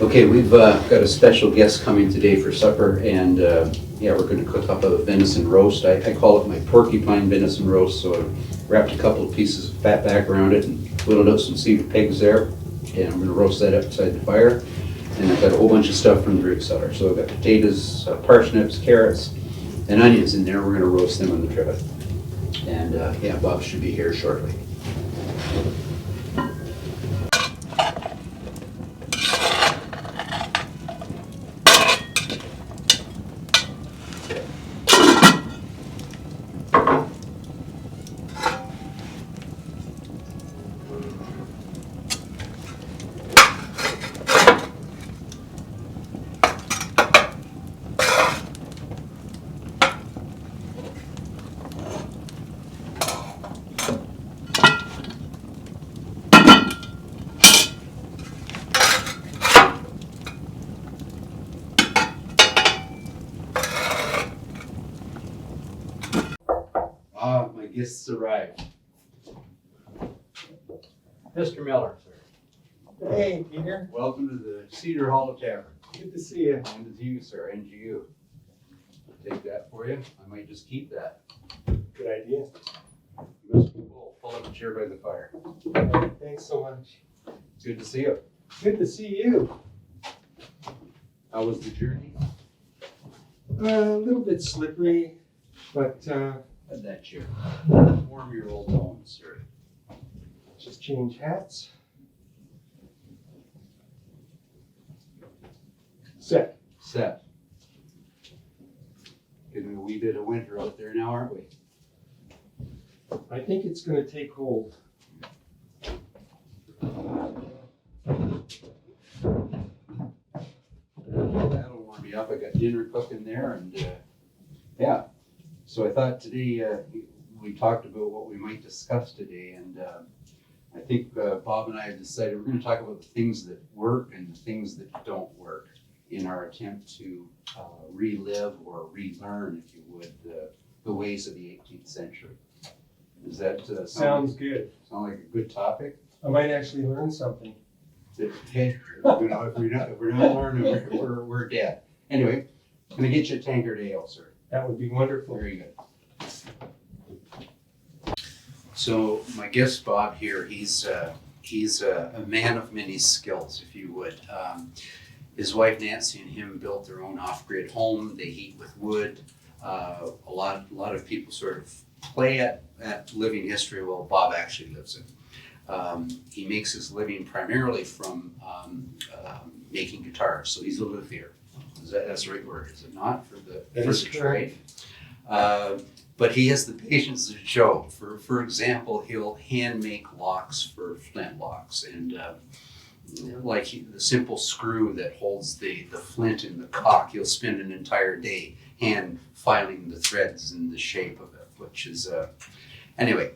Okay, we've got a special guest coming today for supper, and yeah, we're going to cook up a venison roast. I call it my porcupine venison roast, so I wrapped a couple of pieces of fat back around it and whittled out some cedar pegs there, and I'm going to roast that up beside the fire. And I've got a whole bunch of stuff from the root cellar. So I've got potatoes, parsnips, carrots, and onions in there. We're going to roast them on the trivet. And yeah, Bob should be here shortly. My guests arrived. Mr. Miller, sir. Hey, Peter. Welcome to the Cedar Hollow Tavern. Good to see you. And to you, sir, and to you. I'll take that for you. I might just keep that. Good idea. You must be full. Pull up a chair by the fire. Thanks so much. Good to see you. Good to see you. How was the journey? A little bit slippery, but Had that chair. Warm your old bones, sir. just change hats. Set. Set. Getting a wee bit of winter out there now, aren't we? I think it's going to take hold. That'll warm me up. I got dinner cooking there, and yeah. So I thought today we talked about what we might discuss today, and I think Bob and I have decided we're going to talk about the things that work and the things that don't work in our attempt to relive or relearn, if you would, the ways of the 18th century. Does that Sounds good. sound like a good topic? I might actually learn something. Hey, you know, if we're not learning, we're dead. Anyway, I'm gonna get you a tankard ale, sir. That would be wonderful. Very good. So my guest Bob here, he's a man of many skills, if you would. His wife Nancy and him built their own off-grid home. They heat with wood. A lot of people sort of play at living history. Well, Bob actually lives it. He makes his living primarily from making guitars. So he's a luthier. That's the right word, is it not? For the trade. But he has the patience to show. For example, he'll hand make locks for flint locks, and like the simple screw that holds the flint in the cock, he'll spend an entire day hand filing the threads in the shape of it, which is anyway.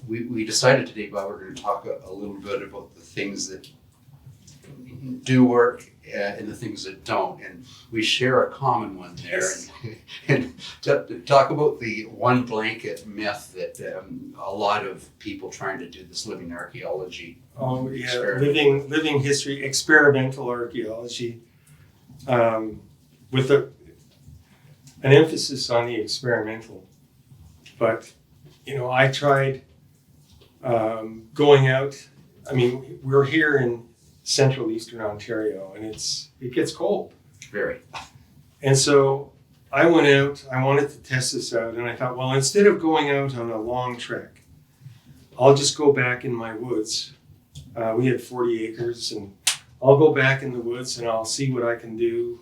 We decided today, Bob, we're going to talk a little bit about the things that do work and the things that don't, and we share a common one there. Yes. And to talk about the one blanket myth that a lot of people trying to do this living archaeology. Oh yeah, experiment. living history, experimental archaeology, with an emphasis on the experimental. But you know, I tried going out. I mean, we're here in central eastern Ontario, and it gets cold. Very. And so I went out. I wanted to test this out, and I thought, well, instead of going out on a long trek, I'll just go back in my woods. We had 40 acres, and I'll go back in the woods and I'll see what I can do.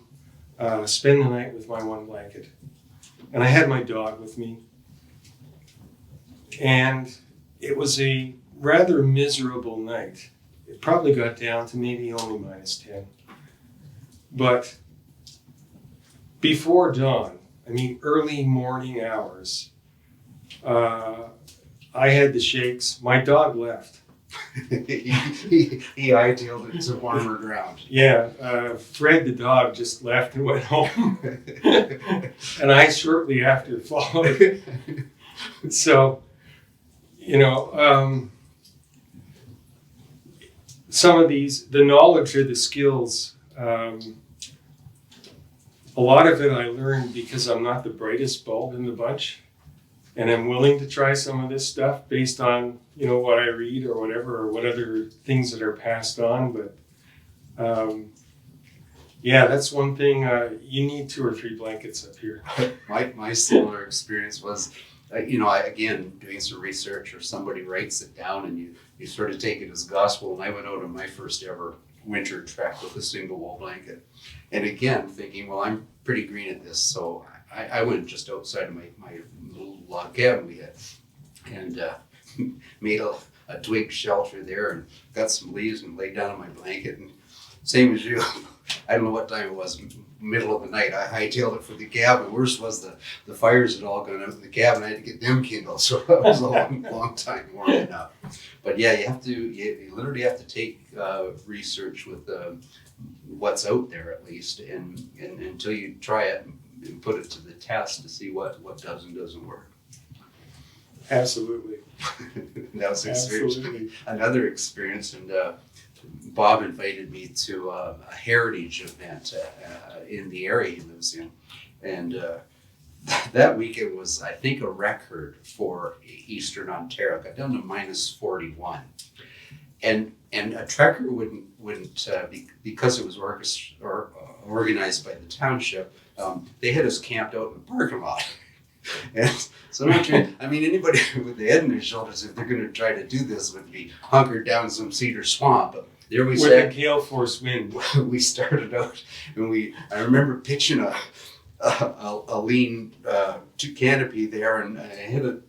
Spend the night with my one blanket, and I had my dog with me. And it was a rather miserable night. It probably got down to maybe only -10. But before dawn, I mean early morning hours, I had the shakes. My dog left. he idealed it to warmer ground. Yeah, Fred the dog just left and went home. And I shortly after followed. So, you know, some of these, the knowledge or the skills, a lot of it I learned because I'm not the brightest bulb in the bunch, and I'm willing to try some of this stuff based on, you know, what I read or whatever, or what other things that are passed on. But yeah, that's one thing. You need 2 or 3 blankets up here. My similar experience was, again, doing some research, or somebody writes it down and you sort of take it as gospel. And I went out on my first ever winter trek with a single wool blanket. And again, thinking, well, I'm pretty green at this. So I went just outside of my little log cabin we had, and made a twig shelter there, and got some leaves and laid down on my blanket. And same as you, I don't know what time it was, middle of the night, I hightailed it for the cabin. Worst was the fires had all gone out in the cabin. I had to get them kindled, so that was a long time warming up. But yeah, you literally have to take research with what's out there, at least, and until you try it and put it to the test to see what does and doesn't work. Absolutely. That was another experience, and Bob invited me to a heritage event in the area he lives in, and that weekend was, I think, a record for Eastern Ontario. Got down to -41, and a trekker wouldn't because it was organized by the township. They had us camped out in the parking lot. And so anybody with the head in their shoulders, if they're going to try to do this, would be hunkered down in some cedar swamp. But there we sat. With a gale force wind. We started out, and I remember pitching a lean canopy there, and I hit it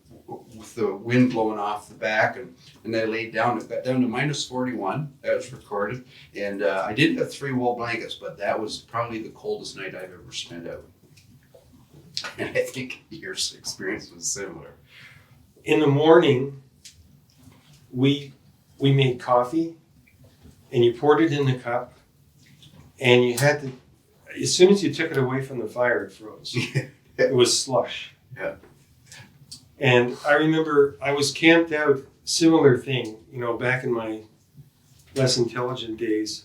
with the wind blowing off the back, and I laid down. It got down to -41. That was recorded, and I did have 3 wool blankets, but that was probably the coldest night I've ever spent out. And I think your experience was similar. In the morning, we made coffee, and you poured it in the cup, and you had to, as soon as you took it away from the fire, it froze. It was slush. Yeah. And I remember I was camped out, similar thing, back in my less intelligent days.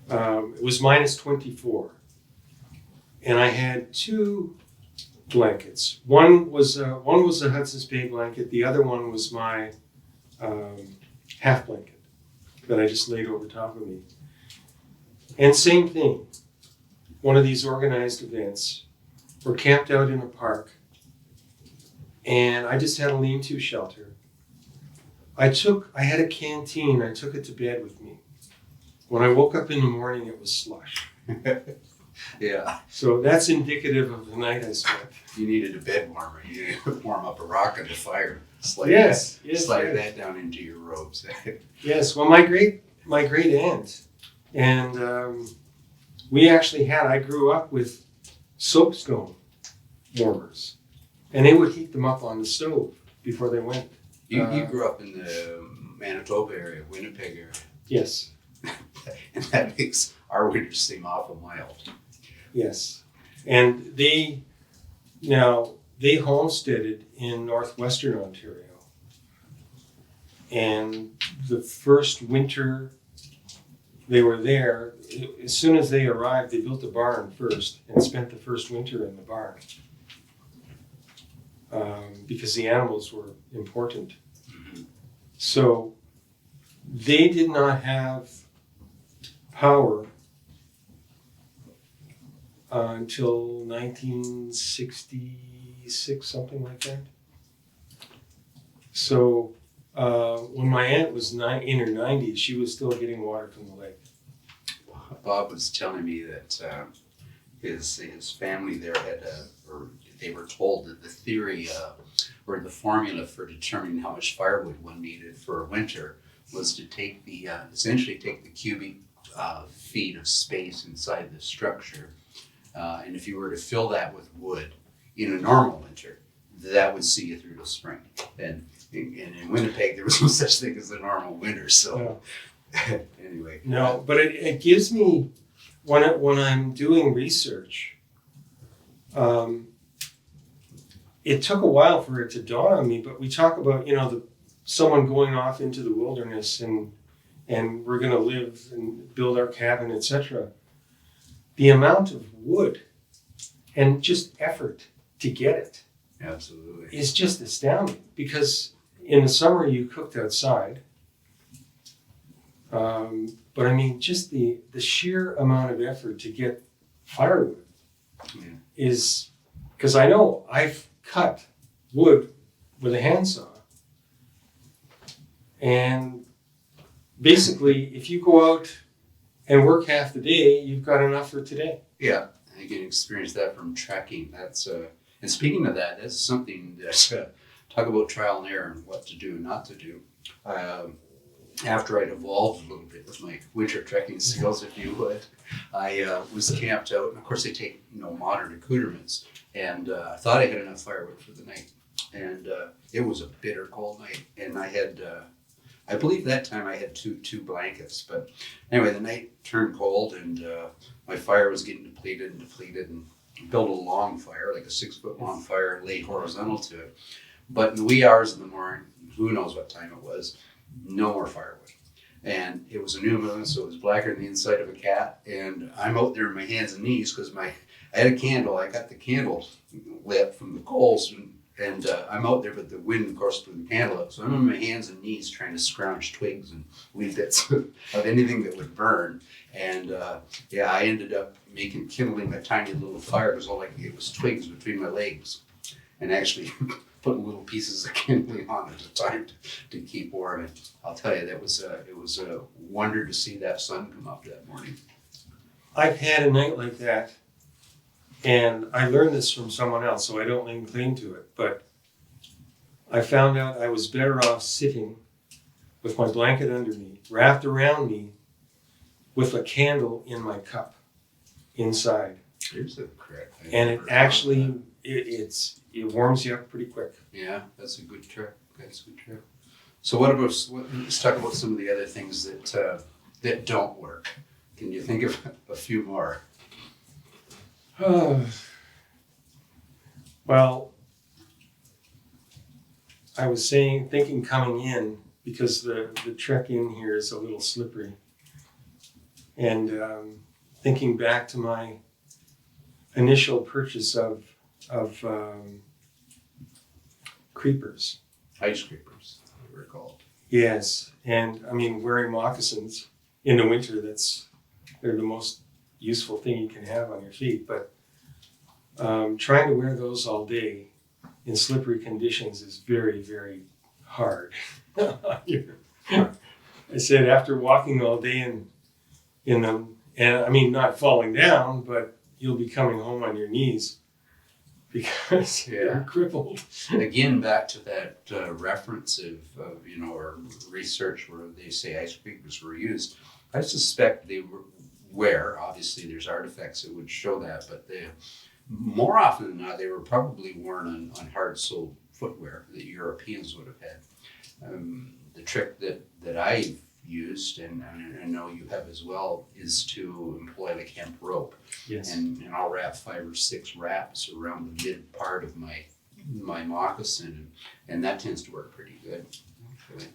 It was -24. And I had 2 blankets. One was a Hudson's Bay blanket. The other one was my half blanket that I just laid over top of me. And same thing. One of these organized events. We're camped out in a park, and I just had a lean-to shelter. I had a canteen. I took it to bed with me. When I woke up in the morning, it was slush. Yeah. So that's indicative of the night I spent. You needed a bed warmer. You needed to warm up a rock at the fire. Slide that down into your robes. Yes. Well, my great aunt, and I grew up with soapstone warmers, and they would heat them up on the stove before they went. You grew up in the Manitoba area, Winnipeg area. Yes. And that makes our winters seem awful mild. Yes. And they homesteaded in northwestern Ontario. And the first winter they were there, as soon as they arrived, they built a barn first and spent the first winter in the barn. Because the animals were important. Mm-hmm. So they did not have power until 1966, something like that. So when my aunt was in her 90s, she was still getting water from the lake. Bob was telling me that his family there they were told that the theory or the formula for determining how much firewood one needed for a winter was to essentially take the cubic feet of space inside the structure, and if you were to fill that with wood in a normal winter, that would see you through the spring. And in Winnipeg, there was no such thing as a normal winter. So anyway, no, but it gives me when I'm doing research. It took a while for it to dawn on me, but we talk about someone going off into the wilderness and and we're going to live and build our cabin, etc. The amount of wood and just effort to get it Absolutely. is just astounding, because in the summer you cooked outside. But I mean, just the sheer amount of effort to get firewood is, because I know I've cut wood with a handsaw, and basically if you go out and work half the day, you've got enough for today. Yeah, I can experience that from trekking. That's and speaking of that, that's something that talk about trial and error and what to do, not to do. After I'd evolved a little bit with my winter trekking skills, if you would, I was camped out, and of course they take modern accoutrements, and I thought I had enough firewood for the night, and it was a bitter cold night, and I had I believe that time I had two blankets, but anyway, the night turned cold, and my fire was getting depleted, and built a long fire, like a 6-foot long fire, laid horizontal to it. But in the wee hours of the morning, who knows what time it was, no more firewood. And it was a new moon, so it was blacker than the inside of a cat. And I'm out there on my hands and knees because I had a candle. I got the candle lit from the coals, and I'm out there, but the wind, of course, blew the candle up. So I'm on my hands and knees trying to scrounge twigs and wee bits of anything that would burn. And I ended up kindling a tiny little fire. It was all like it was twigs between my legs, and actually putting little pieces of kindling on at a time to keep warm. And I'll tell you, it was a wonder to see that sun come up that morning. I've had a night like that, and I learned this from someone else, so I don't lay claim to it, but I found out I was better off sitting with my blanket under me, wrapped around me, with a candle in my cup inside. Here's the correct thing. And it actually, it warms you up pretty quick. Yeah, that's a good trick. So let's talk about some of the other things that don't work. Can you think of a few more? Well, I was thinking coming in, because the trek in here is a little slippery, and thinking back to my initial purchase of creepers. Ice creepers, they were called. Yes, and I mean, wearing moccasins in the winter, they're the most useful thing you can have on your feet, but trying to wear those all day in slippery conditions is very, very hard. I said, after walking all day in them, and I mean, not falling down, but you'll be coming home on your knees because you're crippled. Again, back to that reference of or research where they say ice creepers were used. I suspect they were, obviously there's artifacts that would show that, but more often than not, they were probably worn on hard-soled footwear that Europeans would have had. The trick that I've used, and I know you have as well, is to employ like hemp rope. Yes. And I'll wrap 5 or 6 wraps around the mid part of my moccasin, and that tends to work pretty good, actually.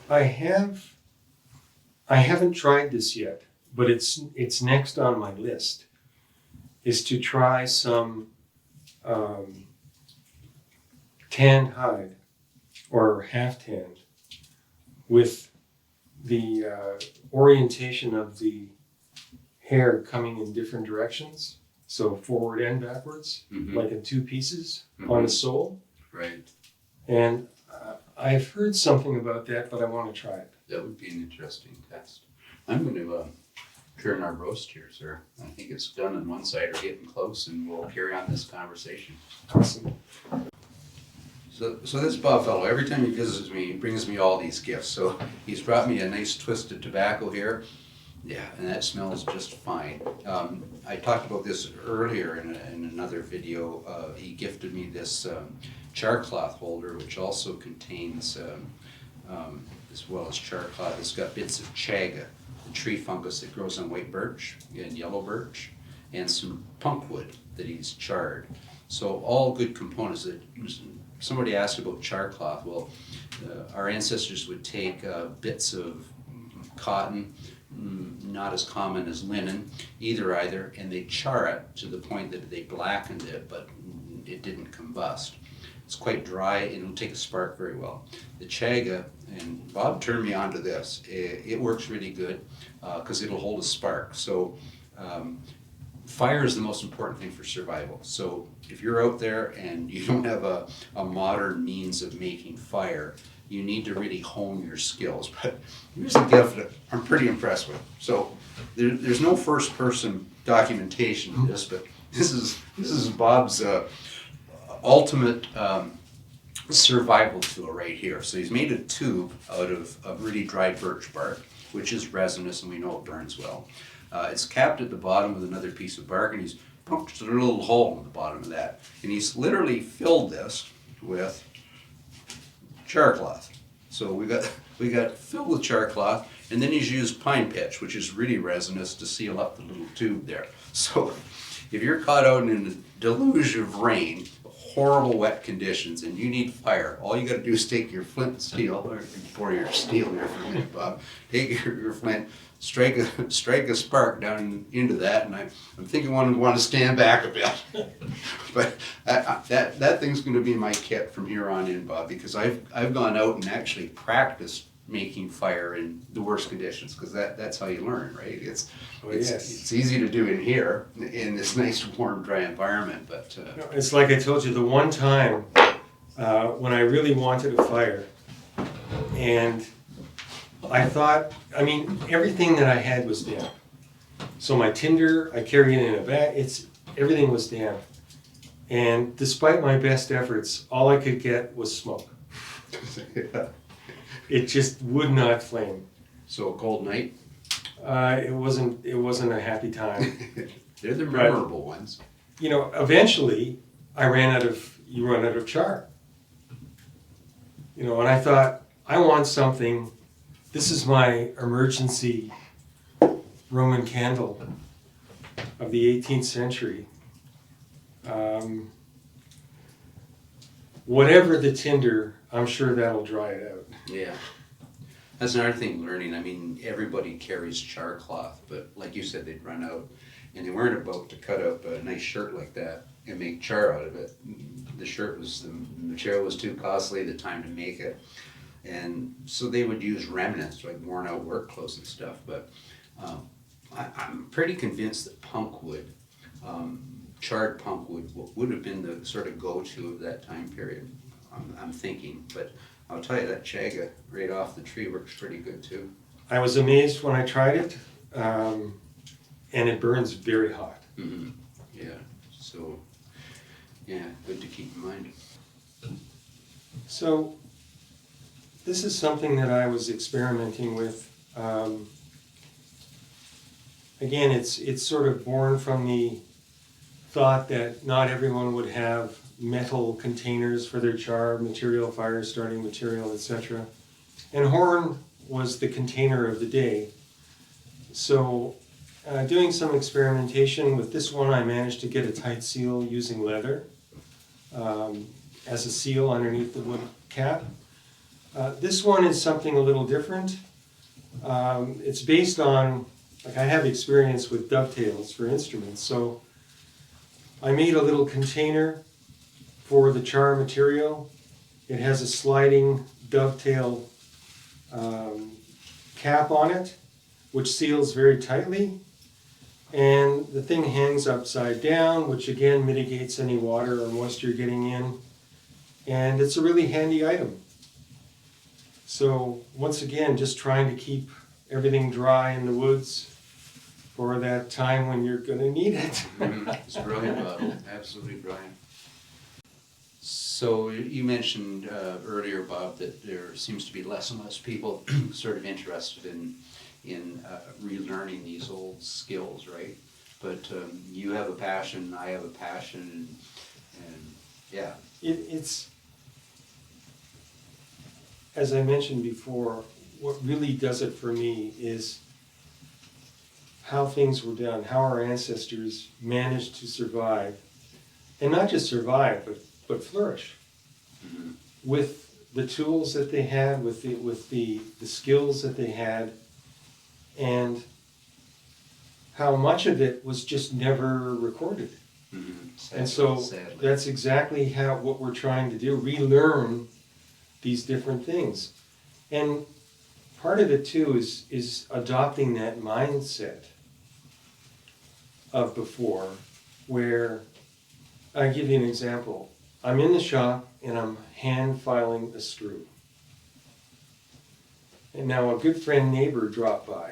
I haven't tried this yet, but it's next on my list, is to try some tanned hide or half tanned with the orientation of the hair coming in different directions, so forward and backwards, like in 2 pieces on a sole. Right. And I've heard something about that, but I want to try it. That would be an interesting test. I'm going to turn our roast here, sir. I think it's done on one side or getting close, and we'll carry on this conversation. Awesome. So this Bob fellow, every time he visits me, he brings me all these gifts. So he's brought me a nice twisted tobacco here. Yeah, and that smells just fine. I talked about this earlier in another video. He gifted me this char cloth holder, which also contains, as well as char cloth, it's got bits of chaga, the tree fungus that grows on white birch and yellow birch, and some punk wood that he's charred. So all good components. Somebody asked about char cloth. Well, our ancestors would take bits of cotton, not as common as linen, either, and they char it to the point that they blackened it, but it didn't combust. It's quite dry and it'll take a spark very well. The chaga, and Bob turned me on to this, it works really good because it'll hold a spark. So fire is the most important thing for survival. So if you're out there and you don't have a modern means of making fire, you need to really hone your skills. But here's a gift that I'm pretty impressed with. So there's no first person documentation of this, but this is Bob's ultimate survival tool right here. So he's made a tube out of really dry birch bark, which is resinous and we know it burns well. It's capped at the bottom with another piece of bark, and he's punched a little hole in the bottom of that. And he's literally filled this with char cloth. So we got filled with char cloth, and then he's used pine pitch, which is really resinous, to seal up the little tube there. So if you're caught out in a deluge of rain, horrible wet conditions, and you need fire, all you got to do is take your flint and steel, or pour your steel there for a minute, Bob. Take your flint, strike a spark down into that, and I'm thinking I want to stand back a bit. But that thing's going to be my kit from here on in, Bob, because I've gone out and actually practiced making fire in the worst conditions, because that's how you learn, right? It's easy to do in here in this nice warm dry environment, but it's like I told you, the one time when I really wanted a fire, and I thought, I mean, everything that I had was damp. So my tinder, I carried it in a bag, everything was damp. And despite my best efforts, all I could get was smoke. yeah. It just would not flame. So a cold night? It wasn't a happy time. They're the memorable ones. You know, eventually you run out of char. You know, and I thought, I want something. This is my emergency Roman candle of the 18th century. Whatever the tinder, I'm sure that'll dry it out. Yeah. That's another thing learning. I mean, everybody carries char cloth, but like you said, they'd run out. And they weren't about to cut up a nice shirt like that and make char out of it. The material was too costly, the time to make it. And so they would use remnants, like worn out work clothes and stuff. But I'm pretty convinced that punk wood, charred punk would have been the sort of go-to of that time period. I'm thinking, but I'll tell you that chaga right off the tree works pretty good too. I was amazed when I tried it, and it burns very hot. Mm-hmm. Yeah, so yeah, good to keep in mind. So this is something that I was experimenting with. Again, it's sort of born from the thought that not everyone would have metal containers for their char material, fire starting material, etc. And horn was the container of the day. So doing some experimentation with this one, I managed to get a tight seal using leather as a seal underneath the wood cap. This one is something a little different. It's based on, like, I have experience with dovetails for instruments, so I made a little container for the char material. It has a sliding dovetail cap on it, which seals very tightly. And the thing hangs upside down, which again mitigates any water or moisture getting in. And it's a really handy item. So once again, just trying to keep everything dry in the woods for that time when you're going to need it. It's brilliant, Bob. Absolutely brilliant. So you mentioned earlier, Bob, that there seems to be less and less people sort of interested in relearning these old skills, right? But you have a passion, I have a passion, and yeah. It's, as I mentioned before, what really does it for me is how things were done, how our ancestors managed to survive. and not just survive, but flourish Mm-hmm. with the tools that they had, with the skills that they had, and how much of it was just never recorded. Mm-hmm. And so Sadly. that's exactly what we're trying to do, relearn these different things. And part of it too is adopting that mindset of before, where, I'll give you an example. I'm in the shop and I'm hand filing a screw. And now a good friend neighbor dropped by,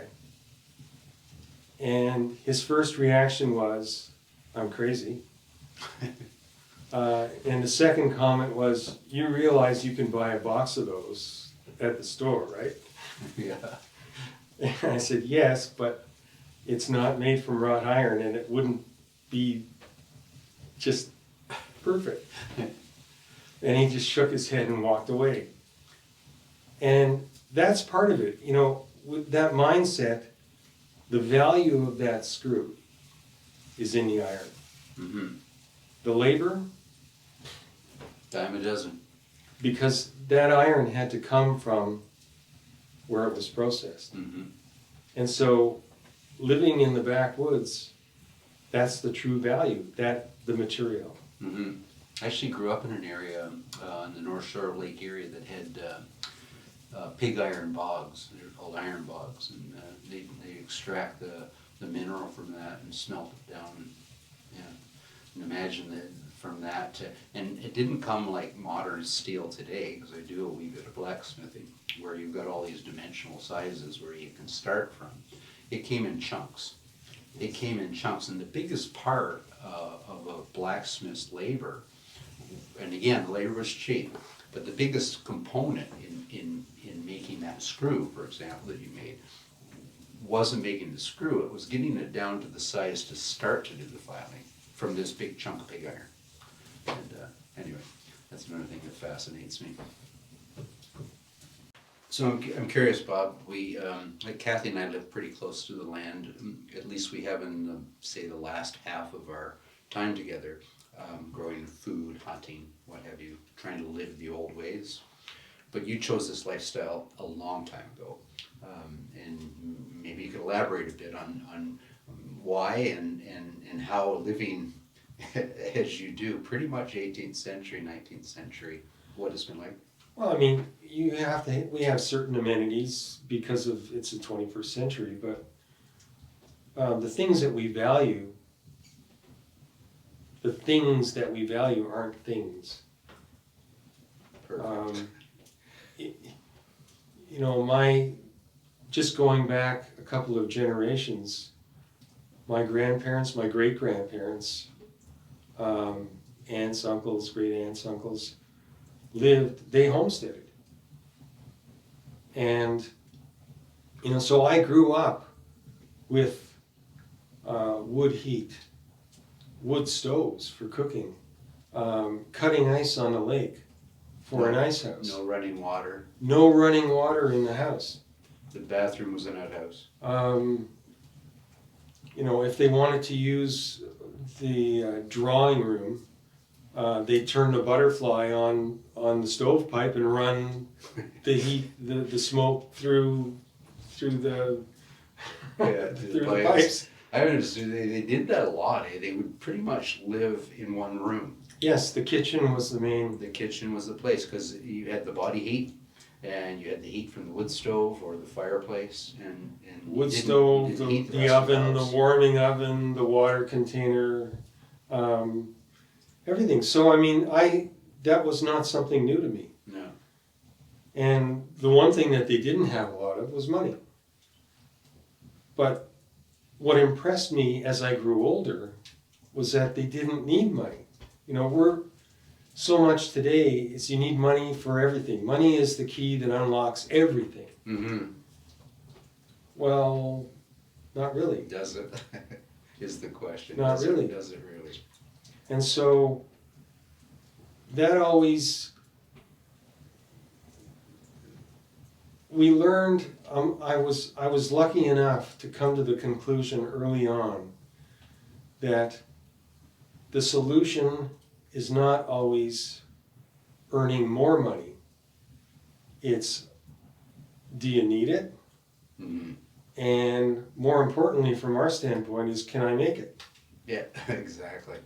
and his first reaction was, I'm crazy. And the second comment was, you realize you can buy a box of those at the store, right? Yeah. And I said, yes, but it's not made from wrought iron and it wouldn't be just perfect. And he just shook his head and walked away. And that's part of it. You know, with that mindset, the value of that screw is in the iron. Mm-hmm. The labor, Dime a dozen. because that iron had to come from where it was processed. Mm-hmm. And so living in the backwoods, that's the true value, the material. Mm-hmm. I actually grew up in an area in the North Shore of Lake Erie that had pig iron bogs. They're called iron bogs, and they extract the mineral from that and smelt it down. And, yeah, and imagine that from that to, and it didn't come like modern steel today, because I do a wee bit of blacksmithing where you've got all these dimensional sizes where you can start from. It came in chunks. It came in chunks, and the biggest part of a blacksmith's labor, and again, labor was cheap, but the biggest component in making that screw, for example, that you made, wasn't making the screw, it was getting it down to the size to start to do the filing from this big chunk of pig iron. And anyway, that's another thing that fascinates me. So I'm curious, Bob, we, like Kathy and I live pretty close to the land, at least we have in, say, the last half of our time together, growing food, hunting, what have you, trying to live the old ways. But you chose this lifestyle a long time ago, and maybe you could elaborate a bit on why and how living as you do, pretty much 18th century, 19th century, what it's been like. Well, I mean, we have certain amenities because of it's the 21st century, but the things that we value aren't things. Perfect. You know, just going back a couple of generations, my grandparents, my great-grandparents, aunts, uncles, great-aunts, uncles, they homesteaded. And, you know, so I grew up with wood heat, wood stoves for cooking, cutting ice on the lake for an ice house. No running water. No running water in the house. The bathroom was an outhouse. You know, if they wanted to use the drawing room, they turn the butterfly on the stovepipe and run the heat, the smoke through the through the pipes. I understood they did that a lot. They would pretty much live in one room. Yes, the kitchen was the main. The kitchen was the place because you had the body heat, and you had the heat from the wood stove or the fireplace, and Wood stove, the oven, the warming oven, the water container, everything. So I mean, that was not something new to me. No. And the one thing that they didn't have a lot of was money. But what impressed me as I grew older was that they didn't need money. You know, we're so much today is you need money for everything. Money is the key that unlocks everything. Mm-hmm. Well, not really. Does it? Is the question. Not really. Does it really? And so that always, we learned, I was lucky enough to come to the conclusion early on that the solution is not always earning more money. It's, do you need it? Mm-hmm. And more importantly, from our standpoint, is can I make it? Yeah, exactly.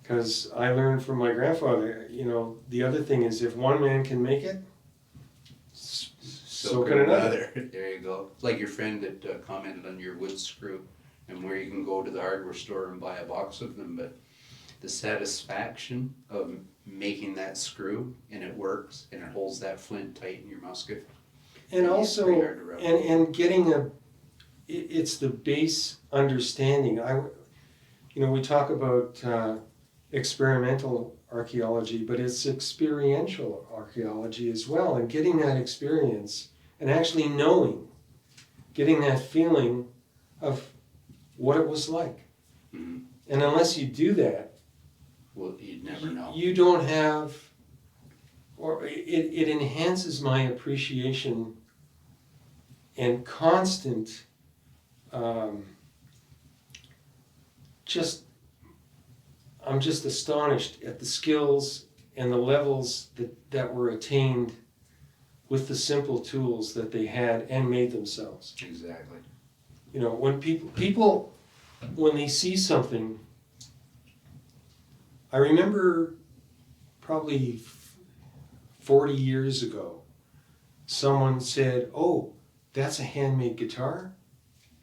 Because I learned from my grandfather, you know, the other thing is if one man can make it, so can another. There you go. Like your friend that commented on your wood screw, and where you can go to the hardware store and buy a box of them, but the satisfaction of making that screw and it works and it holds that flint tight in your musket. And it's also, pretty hard to rub. and getting it's the base understanding. You know, we talk about experimental archaeology, but it's experiential archaeology as well, and getting that experience and actually knowing, getting that feeling of what it was like. Mm-hmm. And unless you do that, Well, you'd never know. you don't have, or it enhances my appreciation and constant I'm just astonished at the skills and the levels that were attained with the simple tools that they had and made themselves. Exactly. You know, when people when they see something, I remember probably 40 years ago, someone said, "Oh, that's a handmade guitar?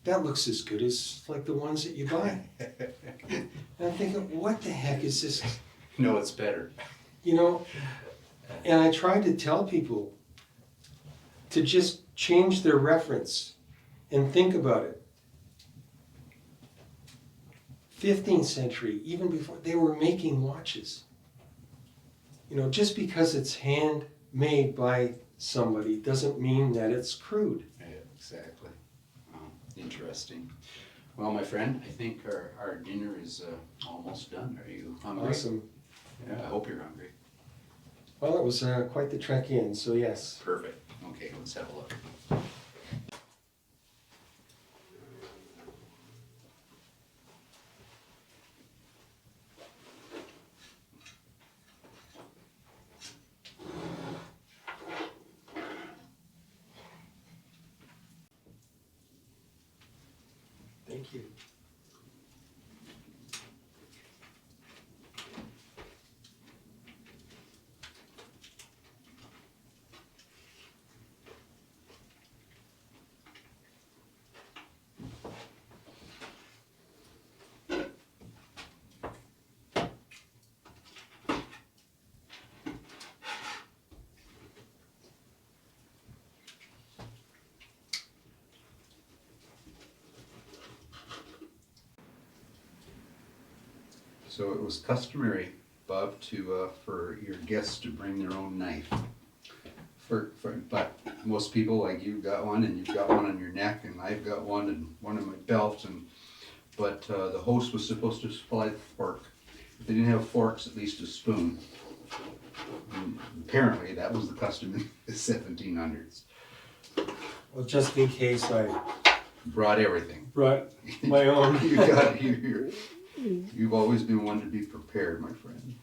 That looks as good as like the ones that you buy." And I'm thinking, what the heck is this? No, it's better. You know, and I tried to tell people to just change their reference and think about it. 15th century, even before, they were making watches. You know, just because it's handmade by somebody doesn't mean that it's crude. Yeah, exactly. Interesting. Well, my friend, I think our dinner is almost done. Are you hungry? Awesome. Yeah, I hope you're hungry. Well, it was quite the trek in, so yes. Perfect. Okay, let's have a look. Thank you. So it was customary, Bob, to for your guests to bring their own knife. But most people, like you've got one, and you've got one on your neck, and I've got one, and one in my belt. But the host was supposed to supply the fork. If they didn't have forks, at least a spoon. And apparently, that was the custom in the 1700s. Well, just in case I Brought everything. brought my own. You got it here. You've always been one to be prepared, my friend.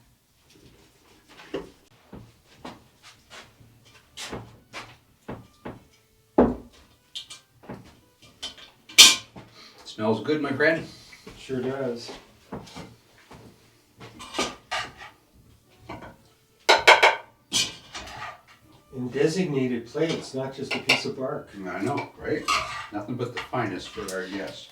Smells good, my friend. Sure does. In designated plates, not just a piece of bark. I know, right? Nothing but the finest for our guests.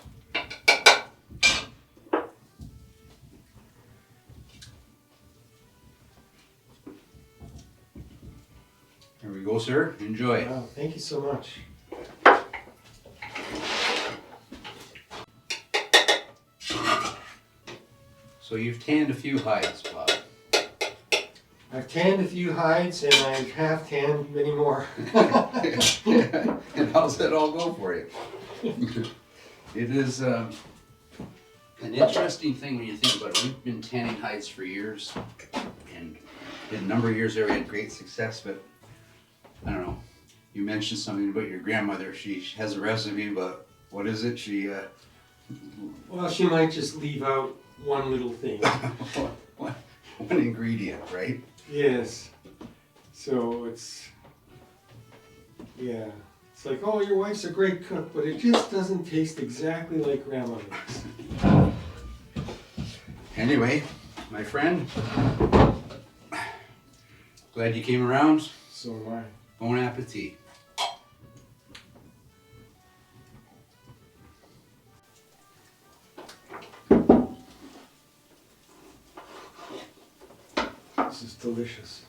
Here we go, sir. Enjoy. Wow, thank you so much. So you've tanned a few hides, Bob. I've tanned a few hides and I have tanned many more. And how's that all go for you? It is an interesting thing when you think about it. We've been tanning hides for years, and in a number of years there we had great success, but I don't know. You mentioned something about your grandmother. She has a recipe, but what is it? Well, she might just leave out one little thing. one ingredient, right? Yes. So it's like, oh, your wife's a great cook, but it just doesn't taste exactly like Grandma makes. Anyway, my friend, glad you came around. So am I. Bon appetit. This is delicious.